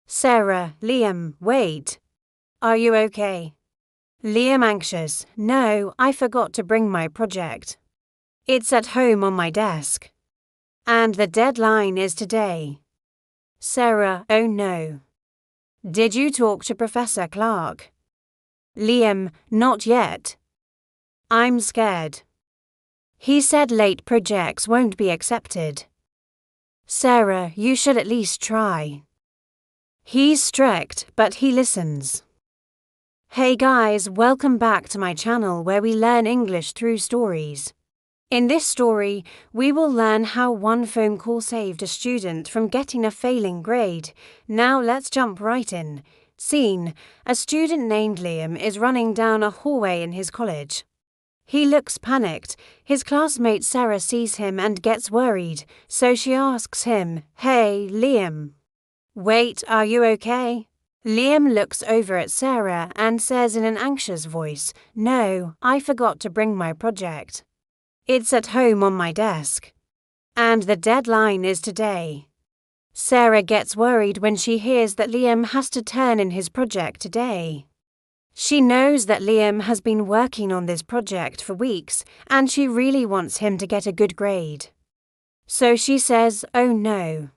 Sarah, Liam, wait. Are you okay? Liam anxious, no, I forgot to bring my project. It's at home on my desk. And the deadline is today. Sarah, oh no. Did you talk to Professor Clark? Liam, not yet. I'm scared. He said late projects won't be accepted. Sarah, you should at least try. He's strict, but he listens. Hey guys, welcome back to my channel where we learn English through stories. In this story, we will learn how one phone call saved a student from getting a failing grade. Now let's jump right in. Scene: a student named Liam is running down a hallway in his college. He looks panicked. His classmate Sarah sees him and gets worried, so she asks him, "Hey, Liam. Wait, are you okay?" Liam looks over at Sarah and says in an anxious voice, "No, I forgot to bring my project. It's at home on my desk. And the deadline is today." Sarah gets worried when she hears that Liam has to turn in his project today. She knows that Liam has been working on this project for weeks and she really wants him to get a good grade. So she says, "Oh no.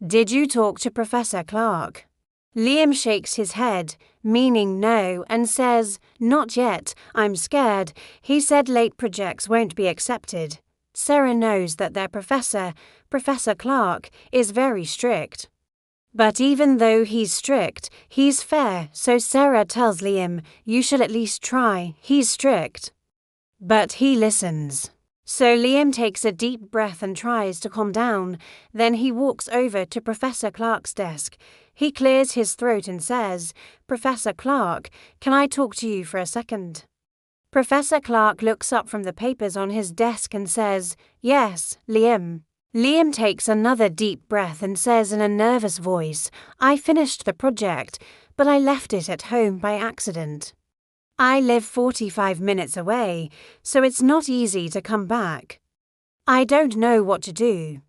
Did you talk to Professor Clark?" Liam shakes his head, meaning no, and says, "Not yet, I'm scared. He said late projects won't be accepted." Sarah knows that their professor, Professor Clark, is very strict. But even though he's strict, he's fair, so Sarah tells Liam, "You should at least try, he's strict." But he listens. So Liam takes a deep breath and tries to calm down. Then he walks over to Professor Clark's desk. He clears his throat and says, "Professor Clark, can I talk to you for a second?" Professor Clark looks up from the papers on his desk and says, "Yes, Liam." Liam takes another deep breath and says in a nervous voice, "I finished the project, but I left it at home by accident. I live 45 minutes away, so it's not easy to come back. I don't know what to do."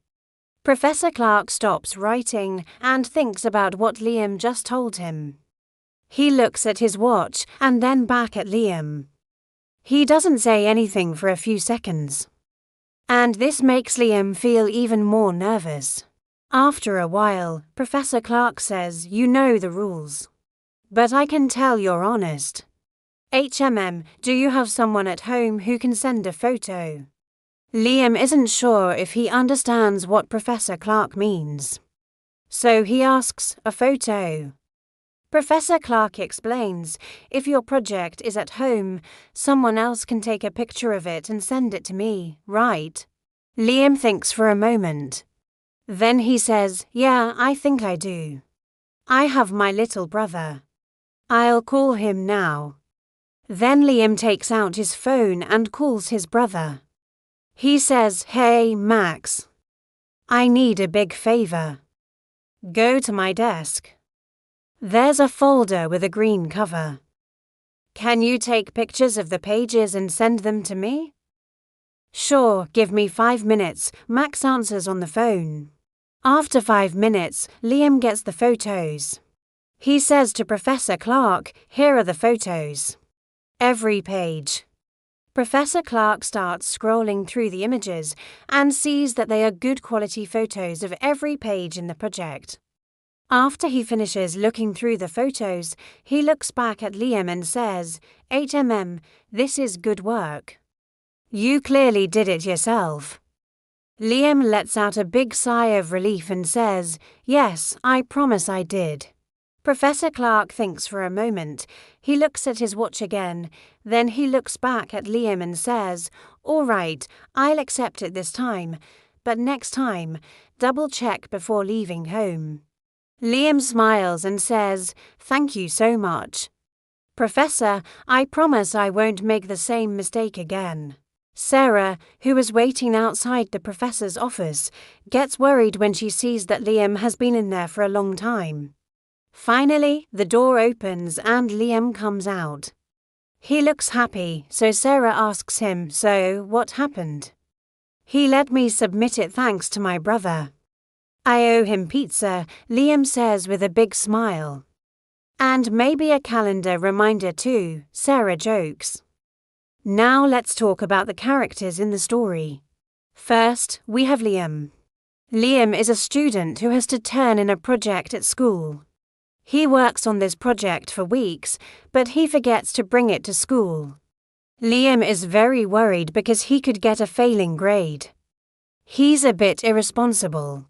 Professor Clark stops writing and thinks about what Liam just told him. He looks at his watch and then back at Liam. He doesn't say anything for a few seconds. And this makes Liam feel even more nervous. After a while, Professor Clark says, "You know the rules. But I can tell you're honest. Do you have someone at home who can send a photo?" Liam isn't sure if he understands what Professor Clark means. So he asks, "A photo?" Professor Clark explains, "If your project is at home, someone else can take a picture of it and send it to me, right?" Liam thinks for a moment. Then he says, "Yeah, I think I do. I have my little brother. I'll call him now." Then Liam takes out his phone and calls his brother. He says, "Hey, Max. I need a big favor. Go to my desk. There's a folder with a green cover. Can you take pictures of the pages and send them to me?" "Sure, give me 5 minutes," Max answers on the phone. After 5 minutes, Liam gets the photos. He says to Professor Clark, "Here are the photos. Every page." Professor Clark starts scrolling through the images and sees that they are good quality photos of every page in the project. After he finishes looking through the photos, he looks back at Liam and says, "This is good work. You clearly did it yourself." Liam lets out a big sigh of relief and says, "Yes, I promise I did." Professor Clark thinks for a moment. He looks at his watch again. Then he looks back at Liam and says, "All right, I'll accept it this time. But next time, double check before leaving home." Liam smiles and says, "Thank you so much. Professor, I promise I won't make the same mistake again." Sarah, who is waiting outside the professor's office, gets worried when she sees that Liam has been in there for a long time. Finally, the door opens and Liam comes out. He looks happy, so Sarah asks him, "So, what happened?" "He let me submit it thanks to my brother." I owe him pizza, Liam says with a big smile. And maybe a calendar reminder too, Sarah jokes. Now let's talk about the characters in the story. First, we have Liam. Liam is a student who has to turn in a project at school. He works on this project for weeks, but he forgets to bring it to school. Liam is very worried because he could get a failing grade. He's a bit irresponsible.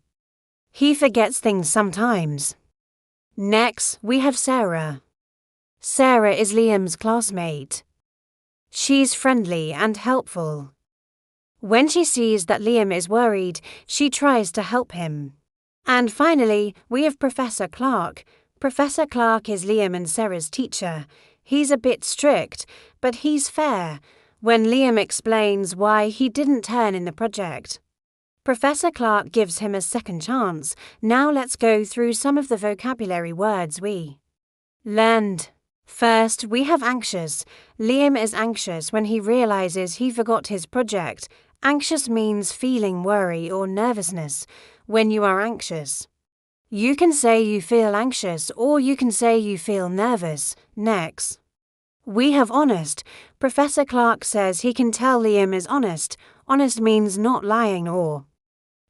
He forgets things sometimes. Next, we have Sarah. Sarah is Liam's classmate. She's friendly and helpful. When she sees that Liam is worried, she tries to help him. And finally, we have Professor Clark. Professor Clark is Liam and Sarah's teacher. He's a bit strict, but he's fair when Liam explains why he didn't turn in the project. Professor Clark gives him a second chance. Now let's go through some of the vocabulary words we learned. First, we have anxious. Liam is anxious when he realizes he forgot his project. Anxious means feeling worry or nervousness when you are anxious. You can say you feel anxious or you can say you feel nervous. Next, we have honest. Professor Clark says he can tell Liam is honest. Honest means not lying or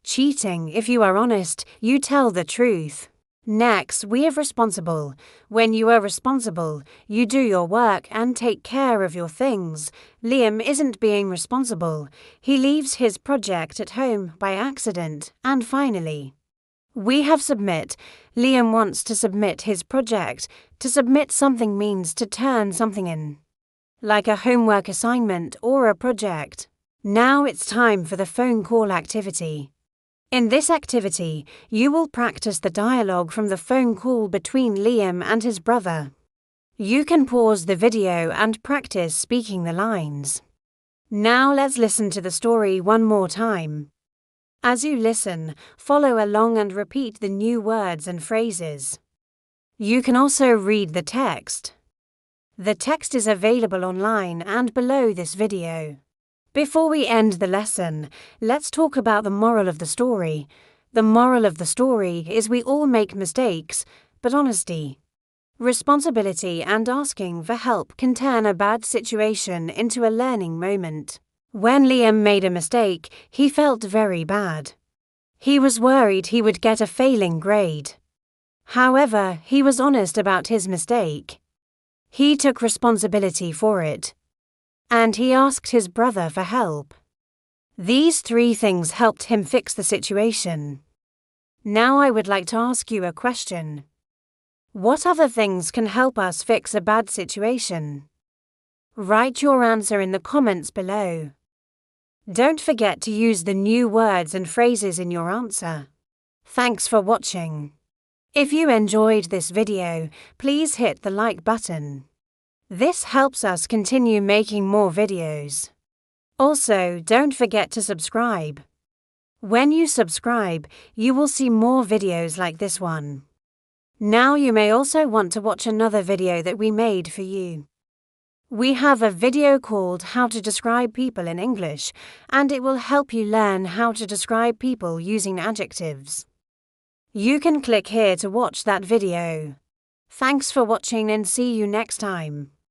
cheating. If you are honest, you tell the truth. Next, we have responsible. When you are responsible, you do your work and take care of your things. Liam isn't being responsible. He leaves his project at home by accident. And finally, we have submit. Liam wants to submit his project. To submit something means to turn something in, like a homework assignment or a project. Now it's time for the phone call activity. In this activity, you will practice the dialogue from the phone call between Liam and his brother. You can pause the video and practice speaking the lines. Now let's listen to the story one more time. As you listen, follow along and repeat the new words and phrases. You can also read the text. The text is available online and below this video. Before we end the lesson, let's talk about the moral of the story. The moral of the story is we all make mistakes, but honesty, responsibility and asking for help can turn a bad situation into a learning moment. When Liam made a mistake, he felt very bad. He was worried he would get a failing grade. However, he was honest about his mistake. He took responsibility for it. And he asked his brother for help. These 3 things helped him fix the situation. Now I would like to ask you a question. What other things can help us fix a bad situation? Write your answer in the comments below. Don't forget to use the new words and phrases in your answer. Thanks for watching. If you enjoyed this video, please hit the like button. This helps us continue making more videos. Also, don't forget to subscribe. When you subscribe, you will see more videos like this one. Now you may also want to watch another video that we made for you. We have a video called How to Describe People in English, and it will help you learn how to describe people using adjectives. You can click here to watch that video. Thanks for watching and see you next time.